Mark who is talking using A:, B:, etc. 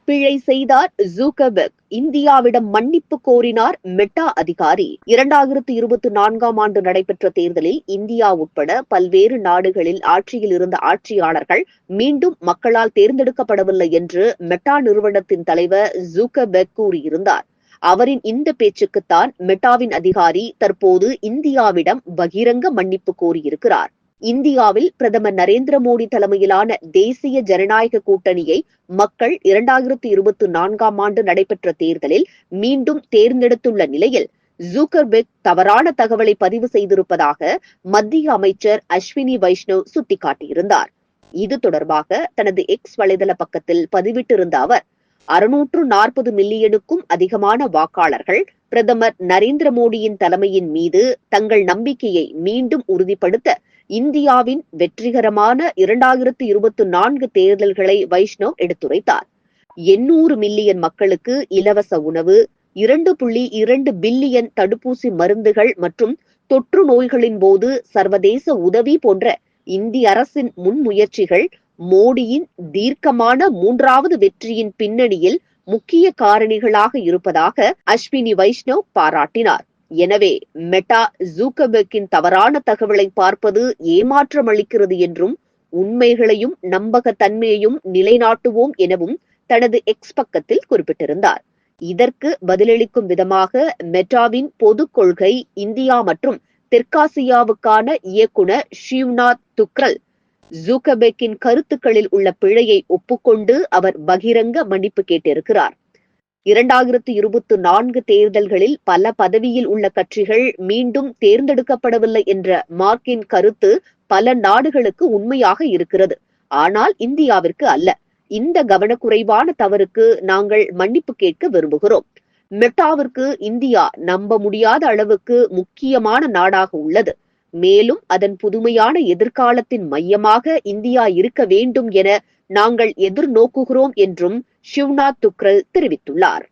A: பிழை செய்தார் ஜூக்கர்பெர்க். இந்தியாவிடம் மன்னிப்பு கோரினார் மெட்டா அதிகாரி. 2024ஆம் ஆண்டு நடைபெற்ற தேர்தலில் இந்தியா உட்பட பல்வேறு நாடுகளில் ஆட்சியில் இருந்த ஆட்சியாளர்கள் மீண்டும் மக்களால் தேர்ந்தெடுக்கப்படவில்லை என்று மெட்டா நிறுவனத்தின் தலைவர் ஜூக்கர்பெர்க் கூறியிருந்தார். அவரின் இந்த பேச்சுக்குத்தான் மெட்டாவின் அதிகாரி தற்போது இந்தியாவிடம் பகிரங்க மன்னிப்பு கோரியிருக்கிறார். இந்தியாவில் பிரதமர் நரேந்திர மோடி தலைமையிலான தேசிய ஜனநாயக கூட்டணியை மக்கள் 2024ஆம் ஆண்டு நடைபெற்ற தேர்தலில் மீண்டும் தேர்ந்தெடுத்துள்ள நிலையில் ஜூக்கர்பெர்க் தவறான தகவலை பதிவு செய்திருப்பதாக மத்திய அமைச்சர் அஸ்வினி வைஷ்ணவ் சுட்டிக்காட்டியிருந்தார். இது தொடர்பாக தனது எக்ஸ் வலைதள பக்கத்தில் பதிவிட்டிருந்த அவர், 640 மில்லியனுக்கும் அதிகமான வாக்காளர்கள் பிரதமர் நரேந்திர மோடியின் தலைமையின் மீது தங்கள் நம்பிக்கையை மீண்டும் உறுதிப்படுத்த இந்தியாவின் வெற்றிகரமான 2024 தேர்தல்களை வைஷ்ணவ் எடுத்துரைத்தார். 800 மில்லியன் மக்களுக்கு இலவச உணவு, 2.2 பில்லியன் தடுப்பூசி மருந்துகள் மற்றும் தொற்று நோய்களின் போது சர்வதேச உதவி போன்ற இந்திய அரசின் முன்முயற்சிகள் மோடியின் தீர்க்கமான 3வது வெற்றியின் பின்னணியில் முக்கிய காரணிகளாக இருப்பதாக அஸ்வினி வைஷ்ணவ் பாராட்டினார். எனவே மெட்டா ஜூக்கர்பெர்க்கின் தவறான தகவலை பார்ப்பது ஏமாற்றம் அளிக்கிறது என்றும் உண்மைகளையும் நம்பகத்தன்மையையும் நிலைநாட்டுவோம் எனவும் தனது எக்ஸ் பக்கத்தில் குறிப்பிட்டிருந்தார். இதற்கு பதிலளிக்கும் விதமாக மெட்டாவின் பொது கொள்கை இந்தியா மற்றும் தெற்காசியாவுக்கான இயக்குனர் ஷிவ்நாத் துக்ரல் ஜூக்கர்பெர்க்கின் கருத்துக்களில் உள்ள பிழையை ஒப்புக்கொண்டு அவர் பகிரங்க மன்னிப்பு கேட்டிருக்கிறார். 2024 தேர்தல்களில் பல பதவியில் உள்ள கட்சிகள் மீண்டும் தேர்ந்தெடுக்கப்படவில்லை என்ற மார்க்கின் கருத்து பல நாடுகளுக்கு உண்மையாக இருக்கிறது. ஆனால் இந்தியாவிற்கு அல்ல. இந்த கவனக்குறைவான தவறுக்கு நாங்கள் மன்னிப்பு கேட்க விரும்புகிறோம். மெட்டாவிற்கு இந்தியா நம்ப முடியாத அளவுக்கு முக்கியமான நாடாக உள்ளது. மேலும் அதன் புதுமையான எதிர்காலத்தின் மையமாக இந்தியா இருக்க வேண்டும் என நாங்கள் எதிர்நோக்குகிறோம் என்றும் ஷிவ்நாத் துக்ரல் தெரிவித்துள்ளார்.